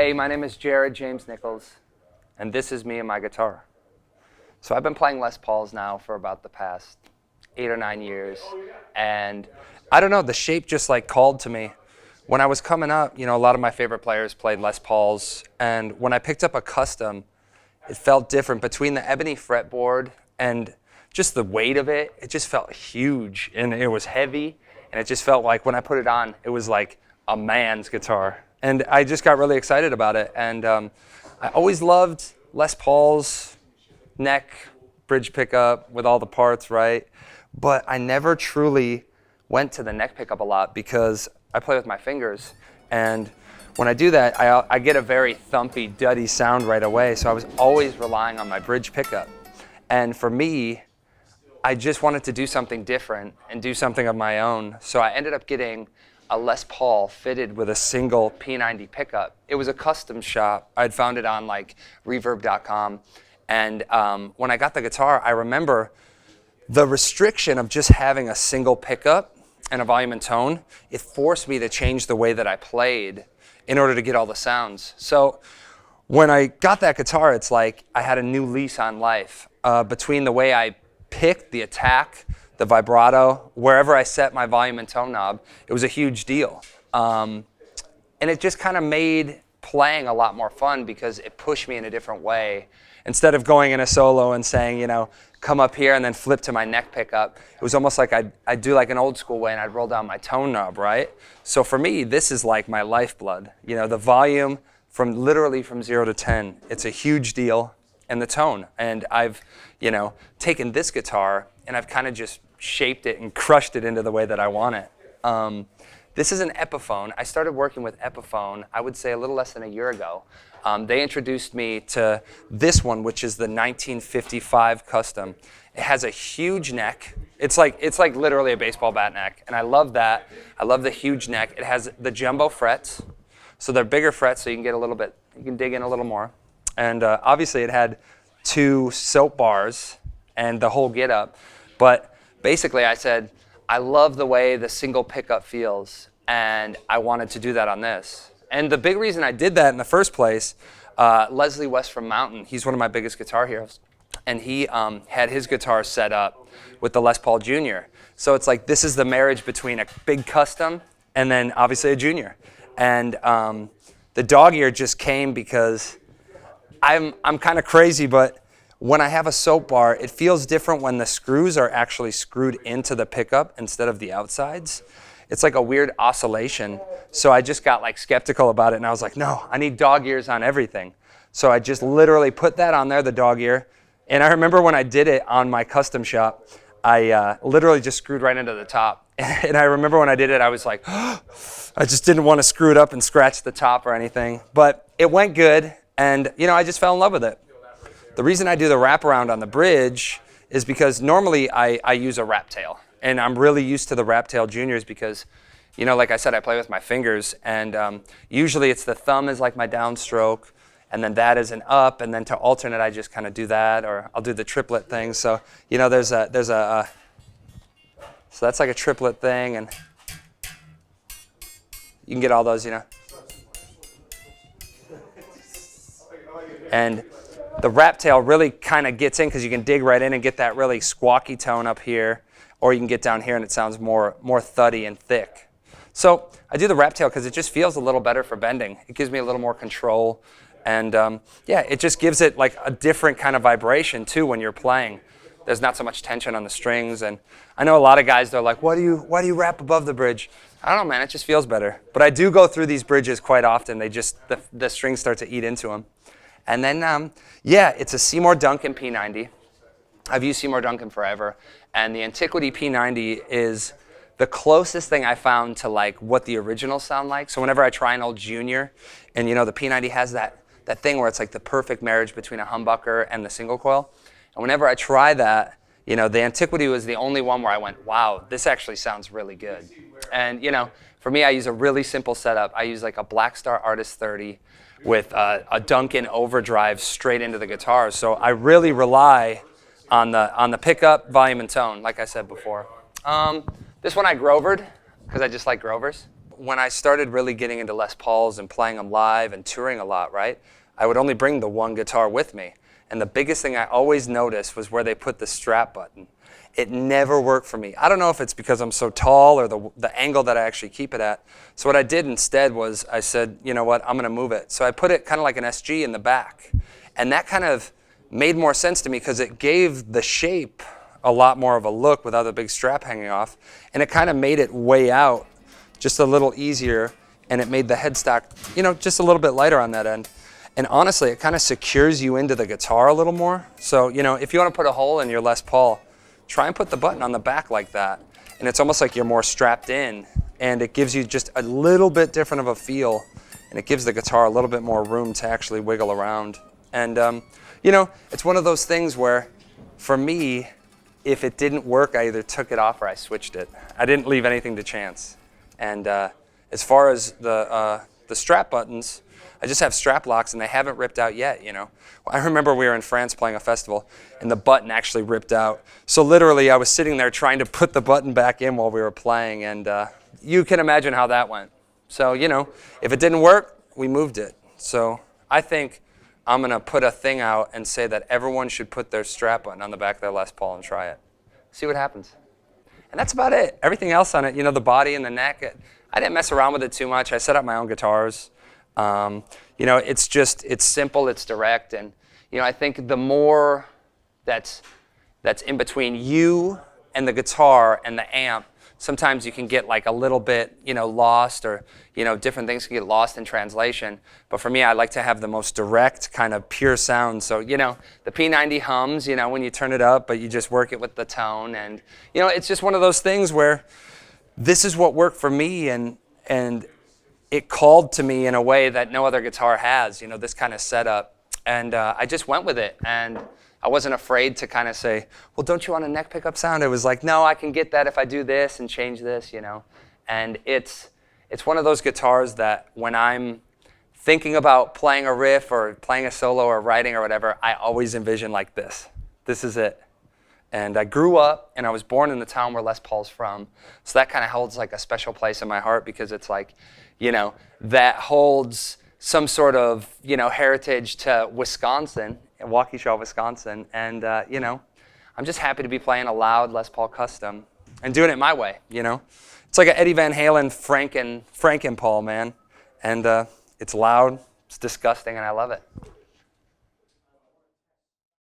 Hey, my name is Jared James Nichols, and this is me and my guitar. So I've been playing Les Pauls now for about the past 8 or 9 years, and I don't know, the shape just like called to me. When I was coming up, a lot of my favorite players played Les Pauls, and when I picked up a custom, it felt different. Between the ebony fretboard and just the weight of it, it just felt huge, and it was heavy, and it just felt like when I put it on, it was like a man's guitar. And I just got really excited about it. And I always loved Les Paul's neck, bridge pickup with all the parts, right? But I never truly went to the neck pickup a lot because I play with my fingers. And when I do that, I get a very thumpy, duddy sound right away. So I was always relying on my bridge pickup. And for me, I just wanted to do something different and do something of my own. So I ended up getting a Les Paul fitted with a single P90 pickup. It was a custom shop. I'd found it on like reverb.com. And when I got the guitar, I remember the restriction of just having a single pickup and a volume and tone. It forced me to change the way that I played in order to get all the sounds. So when I got that guitar, it's like I had a new lease on life. Between the way I picked the attack, the vibrato, wherever I set my volume and tone knob, it was a huge deal. And it just kind of made playing a lot more fun because it pushed me in a different way. Instead of going in a solo and saying, come up here and then flip to my neck pickup, it was almost like I'd do like an old school way and I'd roll down my tone knob, right? So for me, this is like my lifeblood. The volume literally from 0 to 10, it's a huge deal, and the tone. And I've, taken this guitar and I've kind of just shaped it and crushed it into the way that I want it. This is an Epiphone. I started working with Epiphone, I would say a little less than a year ago. They introduced me to this one, which is the 1955 custom. It has a huge neck. It's like literally a baseball bat neck, and I love that. I love the huge neck. It has the jumbo frets, so they're bigger frets, so you can dig in a little more. And obviously it had 2 soap bars and the whole get up. But basically I said, I love the way the single pickup feels, and I wanted to do that on this. And the big reason I did that in the first place, Leslie West from Mountain, he's one of my biggest guitar heroes, and he had his guitar set up with the Les Paul Junior. So it's like this is the marriage between a big custom and then obviously a junior. And the dog ear just came because I'm kind of crazy, but when I have a soap bar, it feels different when the screws are actually screwed into the pickup instead of the outsides. It's like a weird oscillation. So I just got like skeptical about it, and I was like, no, I need dog ears on everything. So I just literally put that on there, the dog ear. And I remember when I did it on my custom shop, I literally just screwed right into the top. And I remember when I did it, I was like, oh, I just didn't want to screw it up and scratch the top or anything. But it went good, and I just fell in love with it. The reason I do the wraparound on the bridge is because normally I use a wrap tail. And I'm really used to the wrap tail juniors because, like I said, I play with my fingers. And usually it's the thumb is like my downstroke, and then that is an up. And then to alternate, I just kind of do that, or I'll do the triplet thing. So, so that's like a triplet thing. And you can get all those, And the wrap tail really kind of gets in because you can dig right in and get that really squawky tone up here, or you can get down here and it sounds more thuddy and thick. So I do the wrap tail because it just feels a little better for bending. It gives me a little more control, and it just gives it like a different kind of vibration too when you're playing. There's not so much tension on the strings, and I know a lot of guys, they're like, why do you wrap above the bridge? I don't know, man, it just feels better. But I do go through these bridges quite often. The strings start to eat into them. And then, it's a Seymour Duncan P90. I've used Seymour Duncan forever. And the Antiquity P90 is the closest thing I found to like what the originals sound like. So whenever I try an old junior, and the P90 has that thing where it's like the perfect marriage between a humbucker and the single coil. And whenever I try that, the Antiquity was the only one where I went, wow, this actually sounds really good. And, for me, I use a really simple setup. I use like a Blackstar Artist 30 with a Duncan overdrive straight into the guitar. So I really rely on the pickup, volume, and tone, like I said before. This one I grovered, because I just like grovers. when I started really getting into Les Pauls and playing them live and touring a lot, right, I would only bring the one guitar with me. And the biggest thing I always noticed was where they put the strap button. It never worked for me. I don't know if it's because I'm so tall or the angle that I actually keep it at. So what I did instead was I said, you know what, I'm going to move it. So I put it kind of like an SG in the back. And that kind of made more sense to me because it gave the shape a lot more of a look without the big strap hanging off. And it kind of made it way out just a little easier. And it made the headstock, you know, just a little bit lighter on that end. And honestly, it kind of secures you into the guitar a little more. So, you know, if you want to put a hole in your Les Paul, try and put the button on the back like that. And it's almost like you're more strapped in. And it gives you just a little bit different of a feel. And it gives the guitar a little bit more room to actually wiggle around. And, you know, it's one of those things where, for me, if it didn't work, I either took it off or I switched it. I didn't leave anything to chance. And as far as the strap buttons, I just have strap locks, and they haven't ripped out yet, you know. I remember we were in France playing a festival, and the button actually ripped out. So literally, I was sitting there trying to put the button back in while we were playing, and you can imagine how that went. So, you know, if it didn't work, we moved it. So I think I'm going to put a thing out and say that everyone should put their strap button on the back of their Les Paul and try it. See what happens. And that's about it. Everything else on it, you know, the body and the neck, I didn't mess around with it too much. I set up my own guitars. You know, it's simple, it's direct, and, you know, I think the more that's in between you and the guitar and the amp, sometimes you can get like a little bit, you know, lost, or, you know, different things can get lost in translation. But for me, I like to have the most direct kind of pure sound. So, you know, the P90 hums, you know, when you turn it up, but you just work it with the tone. And, you know, it's just one of those things where this is what worked for me, and it called to me in a way that no other guitar has, you know, this kind of setup. And I just went with it. And I wasn't afraid to kind of say, well, don't you want a neck pickup sound? It was like, no, I can get that if I do this and change this, you know. And it's one of those guitars that when I'm thinking about playing a riff or playing a solo or writing or whatever, I always envision like this. This is it. And I grew up, and I was born in the town where Les Paul's from. So that kind of holds like a special place in my heart, because it's like, you know, that holds some sort of, you know, heritage to Wisconsin, in Waukesha, Wisconsin. And, you know, I'm just happy to be playing a loud Les Paul custom and doing it my way, you know. It's like an Eddie Van Halen Franken Paul, man. And it's loud, it's disgusting, and I love it.